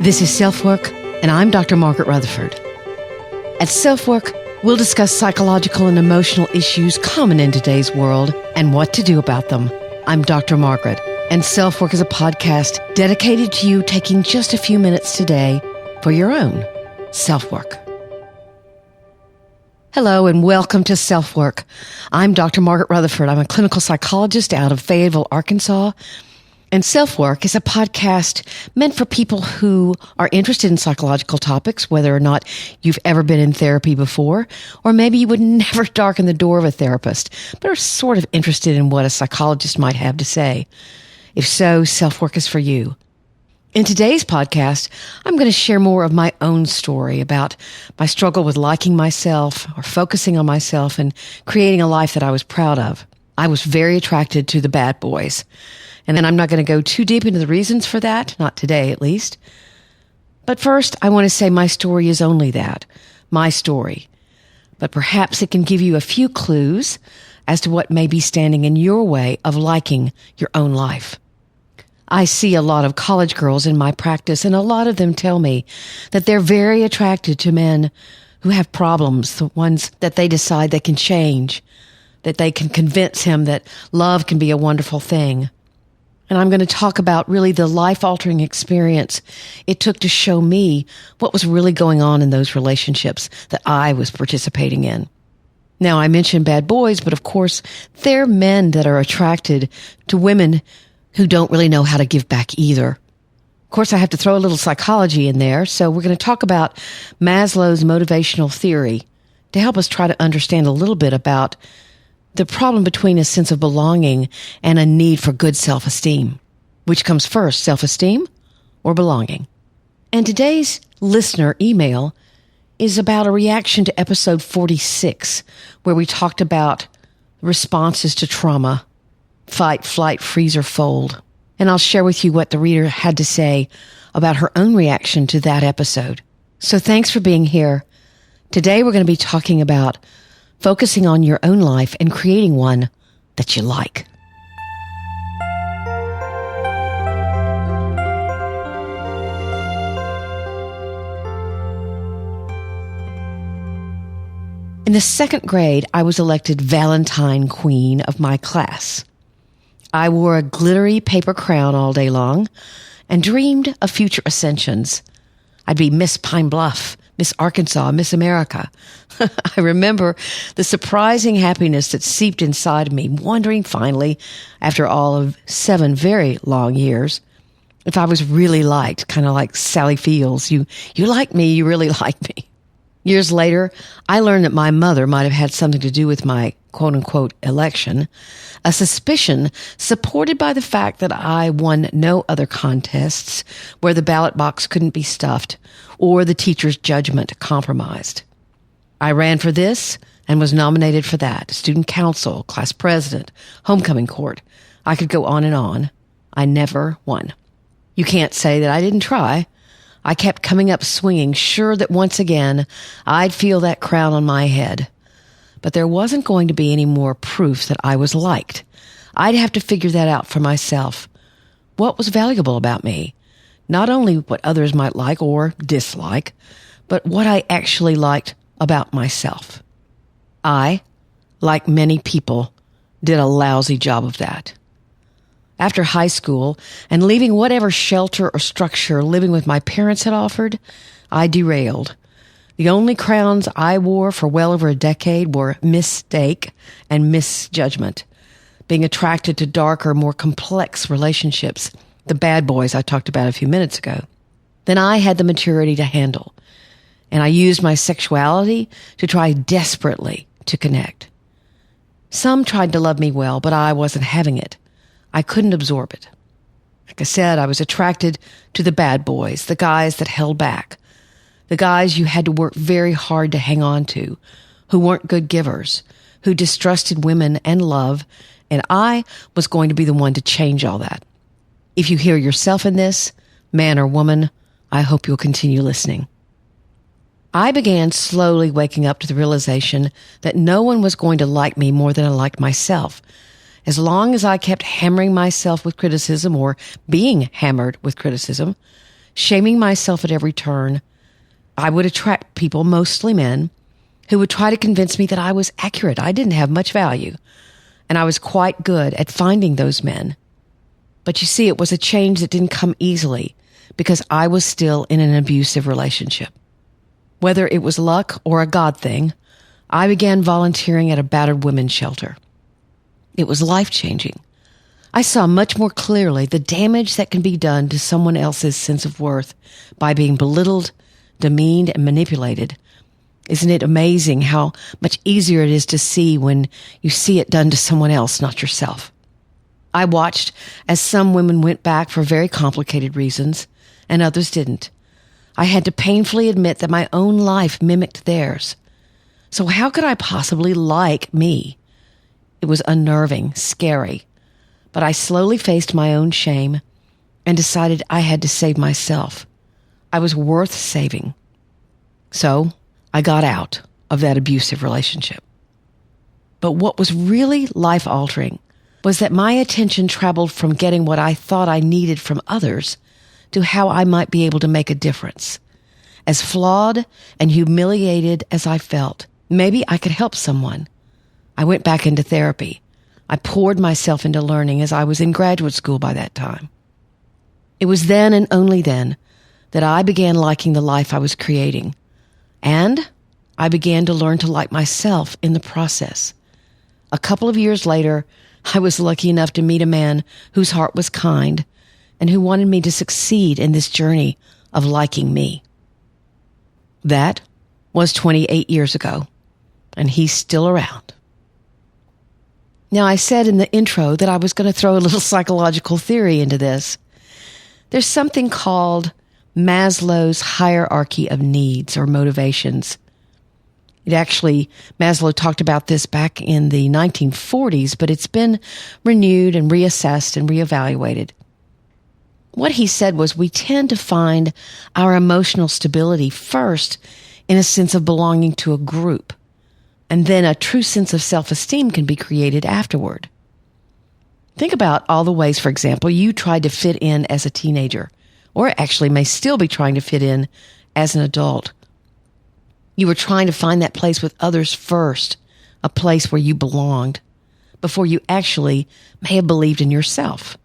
This is SelfWork, and I'm Dr. Margaret Rutherford. At SelfWork, we'll discuss psychological and emotional issues common in today's world and what to do about them. I'm Dr. Margaret, and SelfWork is a podcast dedicated to you taking just a few minutes today for your own self-work. Hello and welcome to SelfWork. I'm Dr. Margaret Rutherford. I'm a clinical psychologist out of Fayetteville, Arkansas. And SelfWork is a podcast meant for people who are interested in psychological topics, whether or not you've ever been in therapy before, or maybe you would never darken the door of a therapist, but are sort of interested in what a psychologist might have to say. If so, SelfWork is for you. In today's podcast, I'm going to share more of my own story about my struggle with liking myself or focusing on myself and creating a life that I was proud of. I was very attracted to the bad boys. And then I'm not going to go too deep into the reasons for that, not today at least. But first, I want to say my story is only that, my story. But perhaps it can give you a few clues as to what may be standing in your way of liking your own life. I see a lot of college girls in my practice, and a lot of them tell me that they're very attracted to men who have problems, the ones that they decide they can change, that they can convince him that love can be a wonderful thing. And I'm going to talk about really the life-altering experience it took to show me what was really going on in those relationships that I was participating in. Now, I mentioned bad boys, but of course, they're men that are attracted to women who don't really know how to give back either. Of course, I have to throw a little psychology in there, so we're going to talk about Maslow's motivational theory to help us try to understand a little bit about the problem between a sense of belonging and a need for good self-esteem. Which comes first, self-esteem or belonging? And today's listener email is about a reaction to episode 46, where we talked about responses to trauma, fight, flight, freeze, or fold. And I'll share with you what the reader had to say about her own reaction to that episode. So thanks for being here. Today we're going to be talking about focusing on your own life and creating one that you like. In the second grade, I was elected Valentine Queen of my class. I wore a glittery paper crown all day long and dreamed of future ascensions. I'd be Miss Pine Bluff, Miss Arkansas, Miss America. I remember the surprising happiness that seeped inside of me, wondering finally, after all of 7 very long years, if I was really liked, kind of like Sally Fields. You like me, you really like me. Years later, I learned that my mother might have had something to do with my quote-unquote election, a suspicion supported by the fact that I won no other contests where the ballot box couldn't be stuffed or the teacher's judgment compromised. I ran for this and was nominated for that, student council, class president, homecoming court. I could go on and on. I never won. You can't say that I didn't try. I kept coming up swinging, sure that once again I'd feel that crown on my head. But there wasn't going to be any more proof that I was liked. I'd have to figure that out for myself. What was valuable about me? Not only what others might like or dislike, but what I actually liked about myself. I, like many people, did a lousy job of that. After high school and leaving whatever shelter or structure living with my parents had offered, I derailed. The only crowns I wore for well over a decade were mistake and misjudgment, being attracted to darker, more complex relationships, the bad boys I talked about a few minutes ago, than I had the maturity to handle. And I used my sexuality to try desperately to connect. Some tried to love me well, but I wasn't having it. I couldn't absorb it. Like I said, I was attracted to the bad boys, the guys that held back, the guys you had to work very hard to hang on to, who weren't good givers, who distrusted women and love, and I was going to be the one to change all that. If you hear yourself in this, man or woman, I hope you'll continue listening. I began slowly waking up to the realization that no one was going to like me more than I liked myself. As long as I kept hammering myself with criticism or being hammered with criticism, shaming myself at every turn, I would attract people, mostly men, who would try to convince me that I was accurate. I didn't have much value, and I was quite good at finding those men. But you see, it was a change that didn't come easily because I was still in an abusive relationship. Whether it was luck or a God thing, I began volunteering at a battered women's shelter. It was life-changing. I saw much more clearly the damage that can be done to someone else's sense of worth by being belittled, demeaned, and manipulated. Isn't it amazing how much easier it is to see when you see it done to someone else, not yourself? I watched as some women went back for very complicated reasons, and others didn't. I had to painfully admit that my own life mimicked theirs. So how could I possibly like me? It was unnerving, scary. But I slowly faced my own shame and decided I had to save myself. I was worth saving. So I got out of that abusive relationship. But what was really life-altering was that my attention traveled from getting what I thought I needed from others to how I might be able to make a difference. As flawed and humiliated as I felt, maybe I could help someone. I went back into therapy. I poured myself into learning as I was in graduate school by that time. It was then and only then that I began liking the life I was creating. And I began to learn to like myself in the process. A couple of years later, I was lucky enough to meet a man whose heart was kind and who wanted me to succeed in this journey of liking me. That was 28 years ago, and he's still around. Now, I said in the intro that I was going to throw a little psychological theory into this. There's something called Maslow's hierarchy of needs or motivations. Maslow talked about this back in the 1940s, but it's been renewed and reassessed and reevaluated. What he said was we tend to find our emotional stability first in a sense of belonging to a group, and then a true sense of self-esteem can be created afterward. Think about all the ways, for example, you tried to fit in as a teenager, or actually may still be trying to fit in as an adult. You were trying to find that place with others first, a place where you belonged, before you actually may have believed in yourself.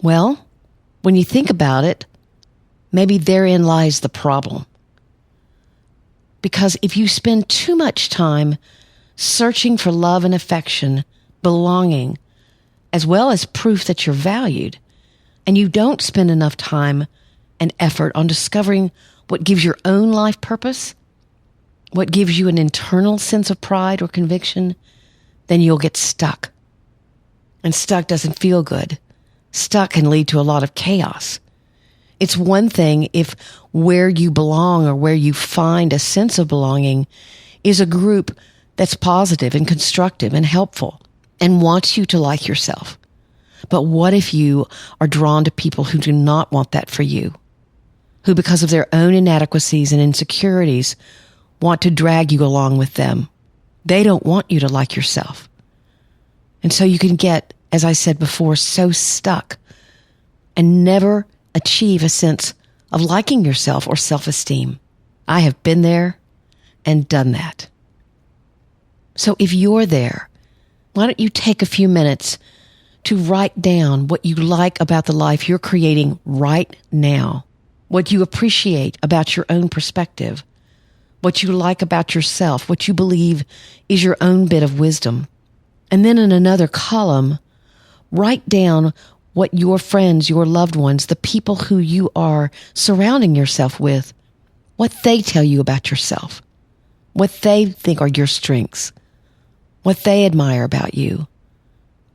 Well, when you think about it, maybe therein lies the problem. Because if you spend too much time searching for love and affection, belonging, as well as proof that you're valued, and you don't spend enough time and effort on discovering what gives your own life purpose, what gives you an internal sense of pride or conviction, then you'll get stuck. And stuck doesn't feel good. Stuck can lead to a lot of chaos. It's one thing if where you belong or where you find a sense of belonging is a group that's positive and constructive and helpful and wants you to like yourself. But what if you are drawn to people who do not want that for you? Who, because of their own inadequacies and insecurities, want to drag you along with them. They don't want you to like yourself. And so you can get, as I said before, so stuck and never achieve a sense of liking yourself or self-esteem. I have been there and done that. So if you're there, why don't you take a few minutes to write down what you like about the life you're creating right now, what you appreciate about your own perspective, what you like about yourself, what you believe is your own bit of wisdom. And then in another column, write down what your friends, your loved ones, the people who you are surrounding yourself with, what they tell you about yourself, what they think are your strengths, what they admire about you.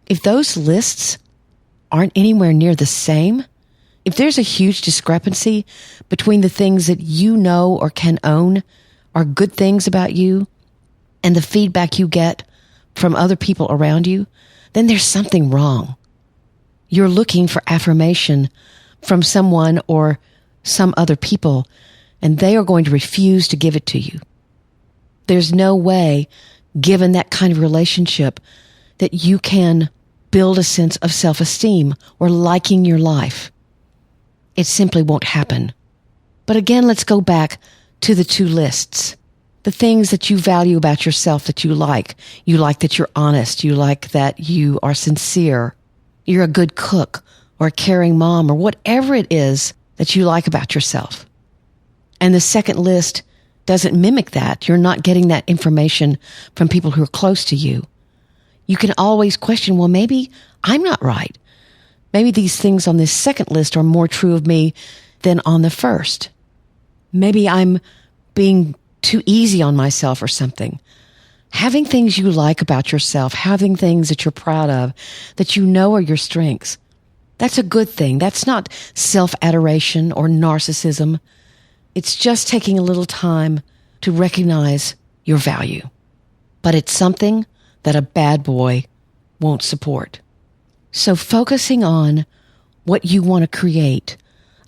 If those lists aren't anywhere near the same, if there's a huge discrepancy between the things that you know or can own are good things about you and the feedback you get from other people around you, then there's something wrong. You're looking for affirmation from someone or some other people, and they are going to refuse to give it to you. There's no way, given that kind of relationship, that you can build a sense of self-esteem or liking your life. it simply won't happen. But again, let's go back to the two lists. The things that you value about yourself that you like. You like that you're honest. You like that you are sincere. You're a good cook or a caring mom or whatever it is that you like about yourself. And the second list doesn't mimic that. You're not getting that information from people who are close to you. You can always question, well, maybe I'm not right. Maybe these things on this second list are more true of me than on the first. Maybe I'm being too easy on myself or something. Having things you like about yourself, having things that you're proud of, that you know are your strengths, that's a good thing. That's not self-adoration or narcissism. It's just taking a little time to recognize your value. But it's something that a bad boy won't support. So focusing on what you want to create,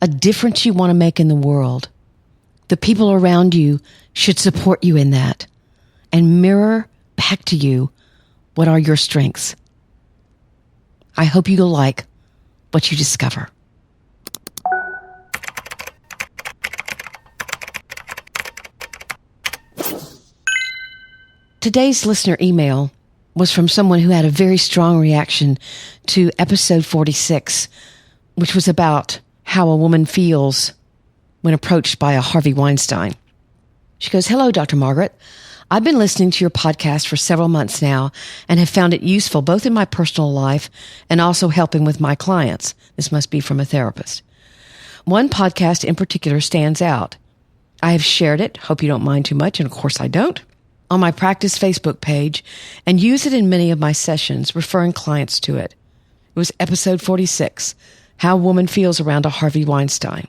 a difference you want to make in the world, the people around you should support you in that and mirror back to you what are your strengths. I hope you'll like what you discover. Today's listener email was from someone who had a very strong reaction to episode 46, which was about how a woman feels when approached by a Harvey Weinstein. She goes, "Hello, Dr. Margaret. I've been listening to your podcast for several months now and have found it useful both in my personal life and also helping with my clients." This must be from a therapist. "One podcast in particular stands out. I have shared it, hope you don't mind too much, and of course I don't, on my practice Facebook page and use it in many of my sessions, referring clients to it. It was episode 46, How a Woman Feels Around a Harvey Weinstein.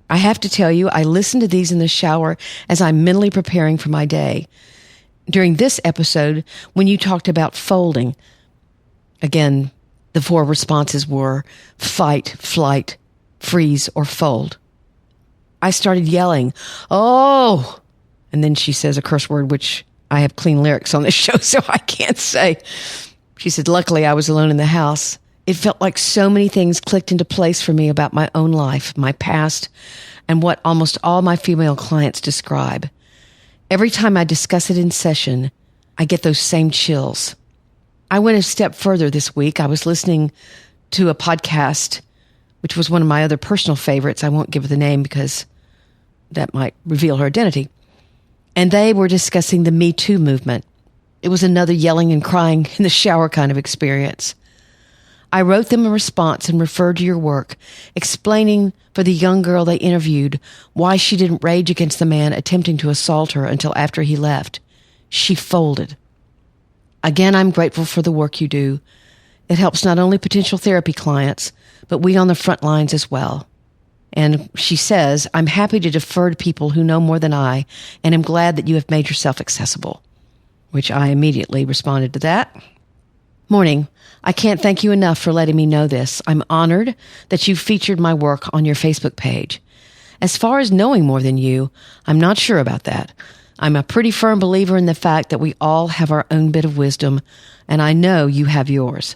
I have to tell you, I listen to these in the shower as I'm mentally preparing for my day. During this episode, when you talked about folding, again, the 4 responses were fight, flight, freeze, or fold. I started yelling, 'Oh!' And then she says a curse word, which I have clean lyrics on this show, so I can't say. She said, 'Luckily, I was alone in the house. It felt like so many things clicked into place for me about my own life, my past, and what almost all my female clients describe. Every time I discuss it in session, I get those same chills. I went a step further this week. I was listening to a podcast, which was one of my other personal favorites. I won't give the name because that might reveal her identity. And they were discussing the Me Too movement. It was another yelling and crying in the shower kind of experience. I wrote them a response and referred to your work, explaining for the young girl they interviewed why she didn't rage against the man attempting to assault her until after he left. She folded. Again, I'm grateful for the work you do. It helps not only potential therapy clients, but we on the front lines as well. And she says, I'm happy to defer to people who know more than I, and am glad that you have made yourself accessible," which I immediately responded to that. "Morning. I can't thank you enough for letting me know this. I'm honored that you featured my work on your Facebook page. As far as knowing more than you, I'm not sure about that. I'm a pretty firm believer in the fact that we all have our own bit of wisdom, and I know you have yours.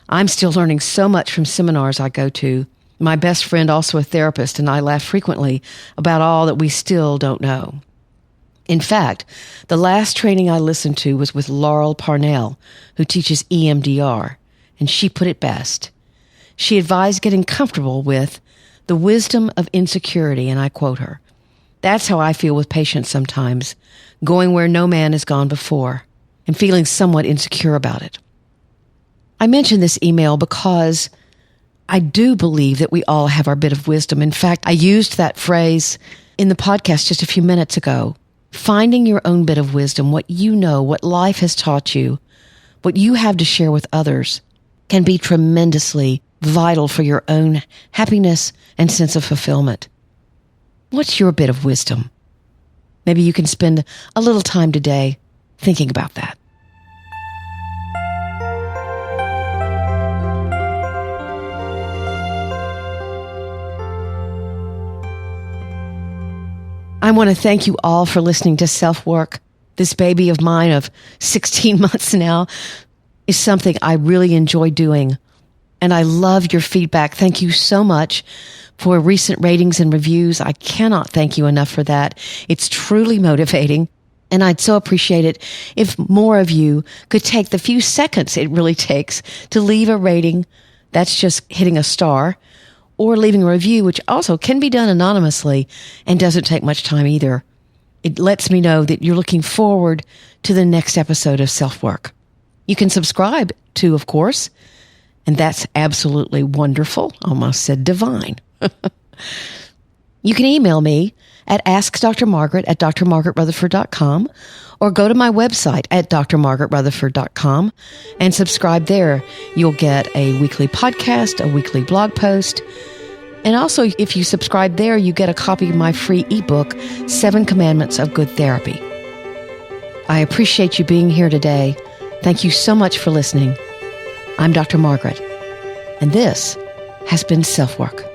I'm still learning so much from seminars I go to. My best friend, also a therapist, and I laugh frequently about all that we still don't know. In fact, the last training I listened to was with Laurel Parnell, who teaches EMDR, and she put it best. She advised getting comfortable with the wisdom of insecurity, and I quote her, "That's how I feel with patients sometimes, going where no man has gone before, and feeling somewhat insecure about it." I mention this email because I do believe that we all have our bit of wisdom. In fact, I used that phrase in the podcast just a few minutes ago. Finding your own bit of wisdom, what you know, what life has taught you, what you have to share with others, can be tremendously vital for your own happiness and sense of fulfillment. What's your bit of wisdom? Maybe you can spend a little time today thinking about that. I want to thank you all for listening to SelfWork. This baby of mine of 16 months now is something I really enjoy doing. And I love your feedback. Thank you so much for recent ratings and reviews. I cannot thank you enough for that. It's truly motivating. And I'd so appreciate it if more of you could take the few seconds it really takes to leave a rating. That's just hitting a star, or leaving a review, which also can be done anonymously and doesn't take much time either. It lets me know that you're looking forward to the next episode of SelfWork. You can subscribe too, of course, and that's absolutely wonderful. Almost said divine. You can email me at askdrmargaret at drmargaretrutherford.com, or go to my website at drmargaretrutherford.com and subscribe there. You'll get a weekly podcast, a weekly blog post, and also if you subscribe there, you get a copy of my free ebook, 7 Commandments of Good Therapy. I appreciate you being here today. Thank you so much for listening. I'm Dr. Margaret, and this has been SelfWork.